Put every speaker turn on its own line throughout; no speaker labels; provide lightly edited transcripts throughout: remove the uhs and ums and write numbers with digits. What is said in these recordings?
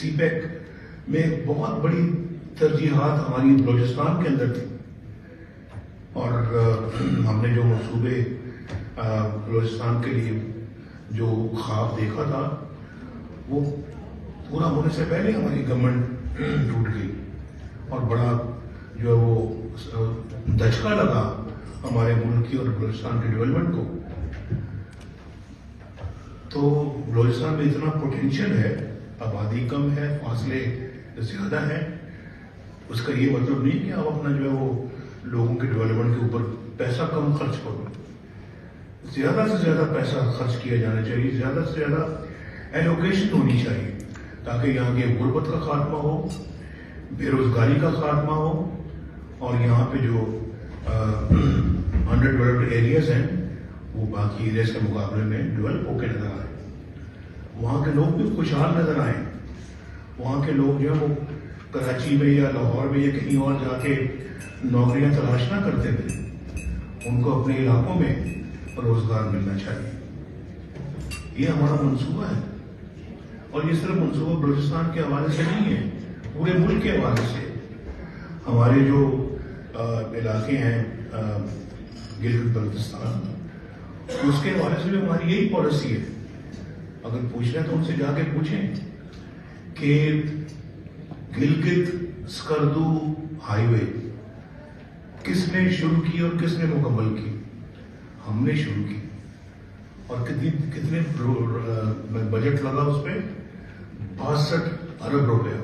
سی pack میں بہت بڑی ترجیحات ہماری بلوچستان کے اندر تھی، اور ہم نے جو منصوبے بلوچستان کے لیے جو خواب دیکھا تھا وہ پورا ہونے سے پہلے ہماری گورنمنٹ ٹوٹ گئی، اور بڑا جو ہے وہ دھچکا لگا ہمارے ملک کی اور بلوچستان کی ڈیولپمنٹ کو۔ تو بلوچستان میں اتنا پوٹینشیل ہے، آبادی کم ہے، فاصلے زیادہ ہیں، اس کا یہ مطلب نہیں کہ آپ اپنا جو ہے وہ لوگوں کے ڈیولپمنٹ کے اوپر پیسہ کم خرچ کرو۔ زیادہ سے زیادہ پیسہ خرچ کیا جانا چاہیے، زیادہ سے زیادہ ایلوکیشن ہونی چاہیے، تاکہ یہاں کے غربت کا خاتمہ ہو، بے روزگاری کا خاتمہ ہو، اور یہاں پہ جو انڈر ڈیولپڈ ایریاز ہیں وہ باقی ایریاز کے مقابلے میں ڈیولپ ہو کے نظر آئے، وہاں کے لوگ بھی خوشحال نظر آئیں، وہاں کے لوگ جو ہے وہ کراچی میں یا لاہور میں یا کہیں اور جا کے نوکریاں تلاش نہ کرتے تھے، ان کو اپنے علاقوں میں روزگار ملنا چاہیے۔ یہ ہمارا منصوبہ ہے، اور یہ صرف منصوبہ بلوچستان کے حوالے سے نہیں ہے، پورے ملک کے حوالے سے۔ ہمارے جو علاقے ہیں گلگت بلتستان، اس کے حوالے سے بھی ہماری یہی پالیسی ہے۔ اگر پوچھ رہے تو ان سے جا کے پوچھیں کہ گلگت سکردو ہائی وے کس نے شروع کی اور کس نے مکمل کی؟ ہم نے شروع کی، اور کتنے بجٹ لگا اس پہ؟ 62 ارب روپیہ،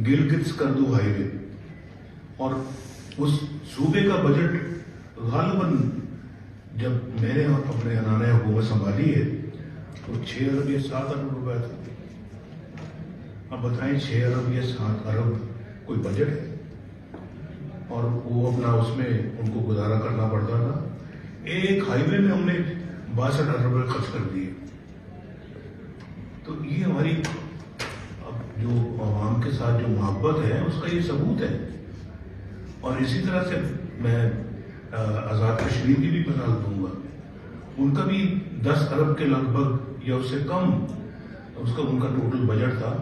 گلگت سکردو ہائی وے۔ اور اس صوبے کا بجٹ غالباً جب میں نے اپنے عنانۂ حکومت سنبھالی ہے تو 6 ارب یا 7 ارب روپیہ تھا۔ اب بتائیں 6 ارب یا 7 ارب کوئی بجٹ ہے؟ اور وہ اپنا اس میں ان کو گزارا کرنا پڑتا تھا۔ ایک ہائی وے میں ہم نے 62 ارب روپے خرچ کر دیے۔ تو یہ ہماری اب جو عوام کے ساتھ جو محبت ہے اس کا یہ ثبوت ہے۔ اور اسی طرح سے میں آزاد کشمیر کی بھی مثال دوں گا، ان کا بھی 10 ارب کے لگ بھگ یا اس سے کم اس کا ان کا ٹوٹل بجٹ تھا،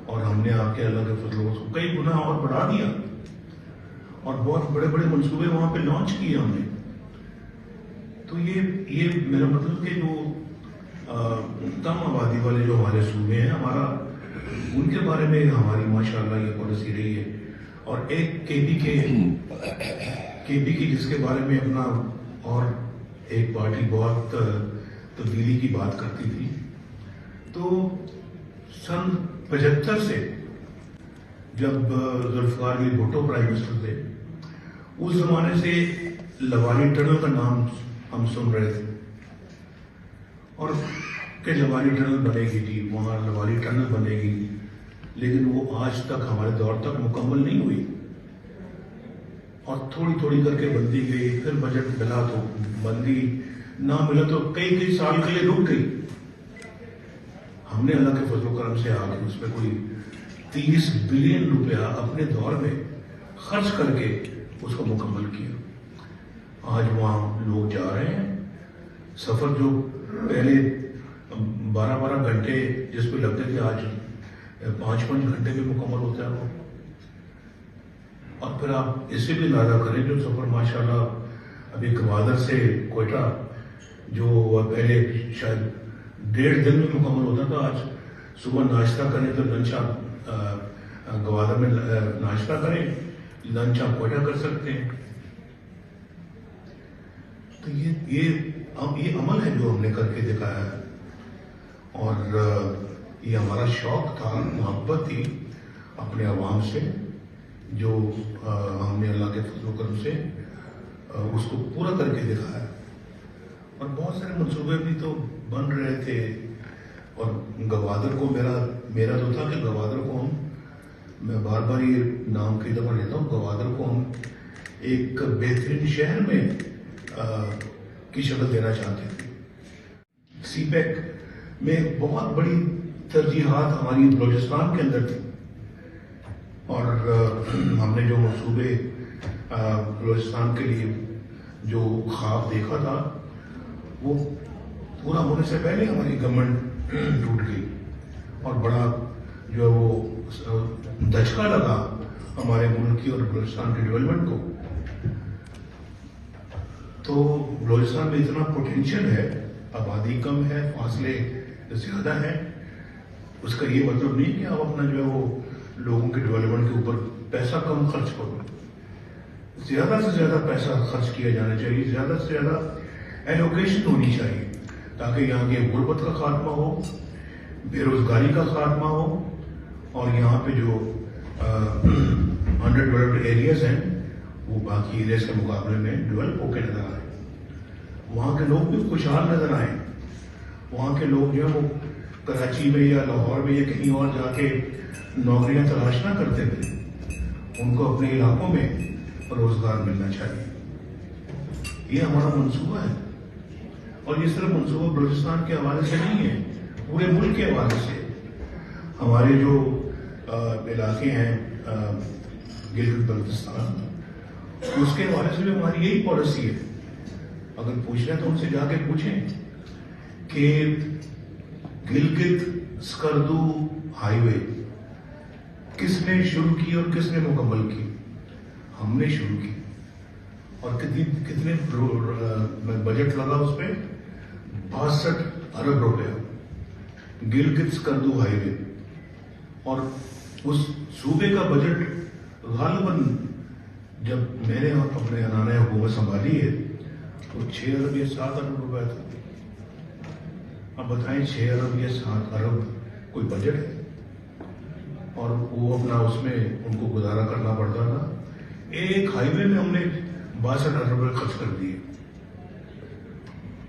اور ہم نے آپ کے اللہ کے فضل اس کو کئی گنا اور بڑھا دیا، اور بہت بڑے بڑے منصوبے وہاں پہ لانچ کیے ہم نے۔ تو یہ میرا مطلب کہ جو کم آبادی والے جو ہمارے صوبے ہیں، ہمارا ان کے بارے میں ہماری ماشاءاللہ یہ پالیسی رہی ہے۔ اور ایک کے پی کی جس کے بارے میں اپنا اور ایک پارٹی بہت تبدیلی کی بات کرتی تھی، تو سن 75 سے جب ذوالفقار علی بھٹو پرائم منسٹر تھے، اس زمانے سے لوانی ٹنل کا نام ہم سن رہے تھے، اور کہ لوانی ٹنل بنے گی، جی وہاں لوانی ٹنل بنے گی، لیکن وہ آج تک ہمارے دور تک مکمل نہیں ہوئی، اور تھوڑی تھوڑی کر کے بنتی گئی، پھر بجٹ ملا تو بندی نہ ملا تو کئی سال کے لیے رک گئی۔ ہم نے اللہ کے فضل و کرم سے آگے اس پہ کوئی 30 بلین روپیہ اپنے دور میں خرچ کر کے اس کو مکمل کیا۔ آج وہاں لوگ جا رہے ہیں، سفر جو پہلے 12 گھنٹے جس پہ لگتے تھے آج 5 گھنٹے میں مکمل ہوتا ہے وہ۔ اور پھر آپ اس سے بھی اندازہ کریں جو سفر ماشاءاللہ ابھی گوادر سے کوئٹہ جو پہلے شاید 1.5 دن میں مکمل ہوتا تھا، آج صبح ناشتہ کریں تو لنچ آپ گوادر میں ناشتہ کریں، لنچ آپ کوئٹہ کر سکتے ہیں۔ تو یہ عمل ہے جو ہم نے کر کے دکھایا ہے، اور یہ ہمارا شوق تھا، محبت تھی اپنے عوام سے، جو ہم نے اللہ کے فضل و کرم سے اس کو پورا کر کے دکھایا۔ اور بہت سارے منصوبے بھی تو بن رہے تھے، اور گوادر کو میرا تو تھا کہ گوادر کو میں بار بار یہ نام کی دفعہ لیتا ہوں، گوادر کو ہم ایک بہترین شہر میں کی شکل دینا چاہتے تھے۔ سی پیک میں بہت بڑی ترجیحات ہماری بلوچستان کے اندر تھی، اور ہم نے جو منصوبے بلوچستان کے لیے جو خواب دیکھا تھا وہ پورا ہونے سے پہلے ہماری گورنمنٹ ٹوٹ گئی، اور بڑا جو دھچکا لگا ہمارے ملک کی اور بلوچستان کے ڈیولپمنٹ کو. تو بلوچستان میں اتنا پوٹینشیل ہے, آبادی کم ہے, فاصلے زیادہ ہیں. اس کا یہ مطلب نہیں کہ آپ اپنا جو ہے وہ لوگوں کے ڈیولپمنٹ کے اوپر پیسہ کم خرچ کرو. زیادہ سے زیادہ پیسہ خرچ کیا جانا چاہیے, زیادہ سے زیادہ ایلوکیشن ہونی چاہیے تاکہ یہاں کی غربت کا خاتمہ ہو, بے روزگاری کا خاتمہ ہو, اور یہاں پہ جو انڈر ڈیولپڈ ایریاز ہیں وہ باقی ایریاز کے مقابلے میں ڈیولپ ہو کے نظر آئے. وہاں کے لوگ بھی خوشحال نظر آئیں. وہاں کے لوگ جو ہے وہ کراچی میں یا لاہور میں یا کہیں اور جا کے نوکریاں تلاش نہ کرتے تھے, ان کو اپنے علاقوں میں روزگار ملنا چاہیے. یہ ہمارا منصوبہ ہے, اور یہ صرف منصوبہ بلوچستان کے حوالے سے نہیں ہے, پورے ملک کے حوالے سے. ہمارے جو علاقے ہیں گلگت بلتستان, اس کے حوالے سے بھی ہماری یہی پالیسی ہے. اگر پوچھنا تو ان سے جا کے پوچھیں کہ گلگت سکردو ہائی وے کس نے شروع کی اور کس نے مکمل کی؟ ہم نے شروع کی. اور کتنے بجٹ لگا اس پہ؟ 62 ارب روپیہ, گلگت سکردو ہائی وے. اور اس صوبے کا بجٹ غالباً جب میں نے اپنے عنانۂ حکومت سنبھالی ہے تو 6 ارب یا 7 ارب روپیہ تھا. اب بتائیں 6 ارب یا 7 ارب کوئی بجٹ ہے؟ اور وہ اپنا اس میں ان کو گزارا کرنا پڑتا تھا. ایک ہائی وے میں ہم نے 62 ارب روپے خرچ کر دیے.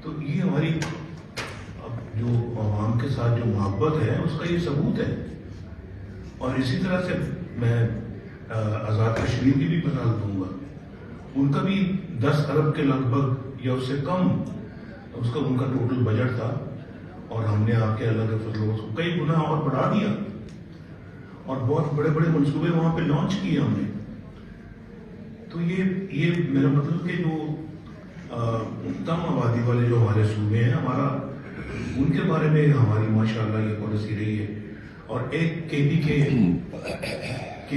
تو یہ ہماری اب جو عوام کے ساتھ جو محبت ہے اس کا یہ ثبوت ہے. اور اسی طرح سے میں آزاد کشمیر کی بھی مثال دوں گا. ان کا بھی 10 ارب کے لگ بھگ یا اس سے کم اس کا ان کا ٹوٹل بجٹ تھا, اور ہم نے آپ کے اللہ کے فضل کو کئی گنا اور بڑھا دیا, اور بہت بڑے بڑے منصوبے وہاں پہ لانچ کیے ہم نے. تو یہ میرا مطلب کہ جو کم آبادی والے جو ہمارے صوبے ہیں ہمارا, ان کے بارے میں ہماری ماشاءاللہ یہ پالیسی رہی ہے. اور ایک کے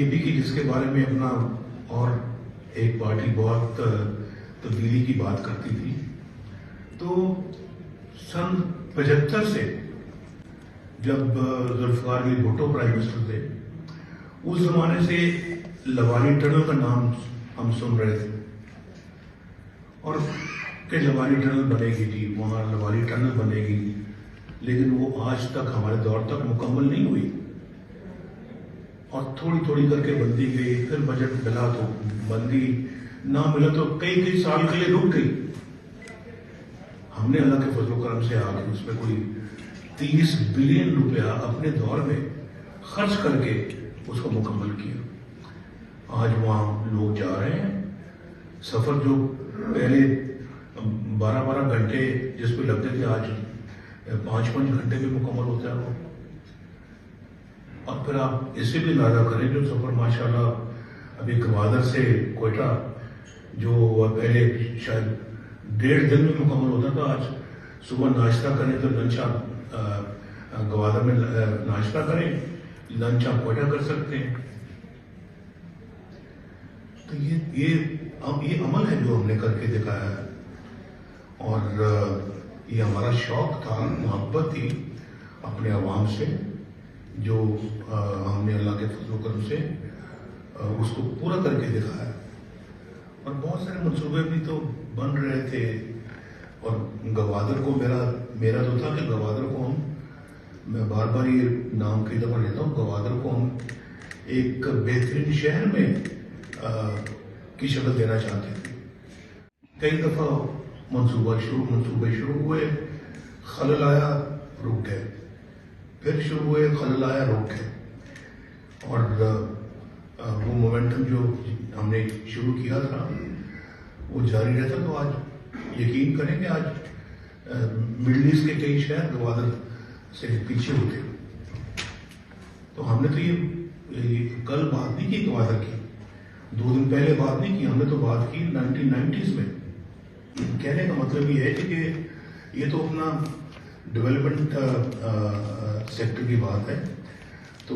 بی کی جس کے بارے میں اپنا اور ایک پارٹی بہت تبدیلی کی بات کرتی تھی, تو سن 75 سے جب ذوالفقار علی بھٹو پرائم منسٹر تھے, اس زمانے سے لواری ٹنل کا نام ہم سن رہے تھے, اور کہ لواری ٹنل بنے گی, جی وہاں لواری ٹنل بنے گی, لیکن وہ آج تک ہمارے دور تک مکمل نہیں ہوئی, اور تھوڑی تھوڑی کر کے بنتی گئی. پھر بجٹ ملا تو بندی, نہ ملا تو کئی سال کے لیے رک گئی. ہم نے اللہ کے فضل و کرم سے آ کے اس میں کوئی 30 بلین روپیہ اپنے دور میں خرچ کر کے اس کو مکمل کیا. آج وہاں لوگ جا رہے ہیں. سفر جو پہلے 12 گھنٹے جس پہ لگتے تھے آج 5 گھنٹے میں مکمل ہوتا ہے وہ. اور پھر آپ اس سے بھی اندازہ کریں جو سفر ماشاءاللہ ابھی گوادر سے کوئٹہ جو پہلے شاید 1.5 دن میں مکمل ہوتا تھا, آج صبح ناشتہ کریں تو لنچ آپ گوادر میں ناشتہ کریں, لنچ آپ کوئٹہ کر سکتے ہیں. تو یہ عمل ہے جو ہم نے کر کے دکھایا ہے, اور یہ ہمارا شوق تھا, محبت تھی اپنے عوام سے, جو ہم نے اللہ کے فضل و کرم سے اس کو پورا کر کے دکھایا. اور بہت سارے منصوبے بھی تو بن رہے تھے, اور گوادر کو میرا تو تھا کہ گوادر کو میں بار بار یہ نام کئی دفعہ لیتا ہوں, گوادر کو ہم ایک بہترین شہر میں کی شکل دینا چاہتے تھے. کئی دفعہ منصوبے شروع ہوئے, خلل آیا, رک گئے, پھر شروع ہوئے, خلل آیا, رک گئے. اور وہ مومنٹم جو ہم نے شروع کیا تھا وہ جاری رہتا. تو آج یقین کریں کہ آج مڈل ایسٹ کے کئی شہر گوادر سے پیچھے ہوتے. تو ہم نے تو یہ کل بات نہیں کی گوادر کی, 2 دن پہلے بات نہیں کی, ہم نے تو بات کی 1990s میں. کہنے کا مطلب یہ ہے کہ یہ تو اپنا ڈیولپمنٹ سیکٹر کی بات ہے. تو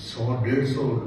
100-150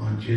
5-6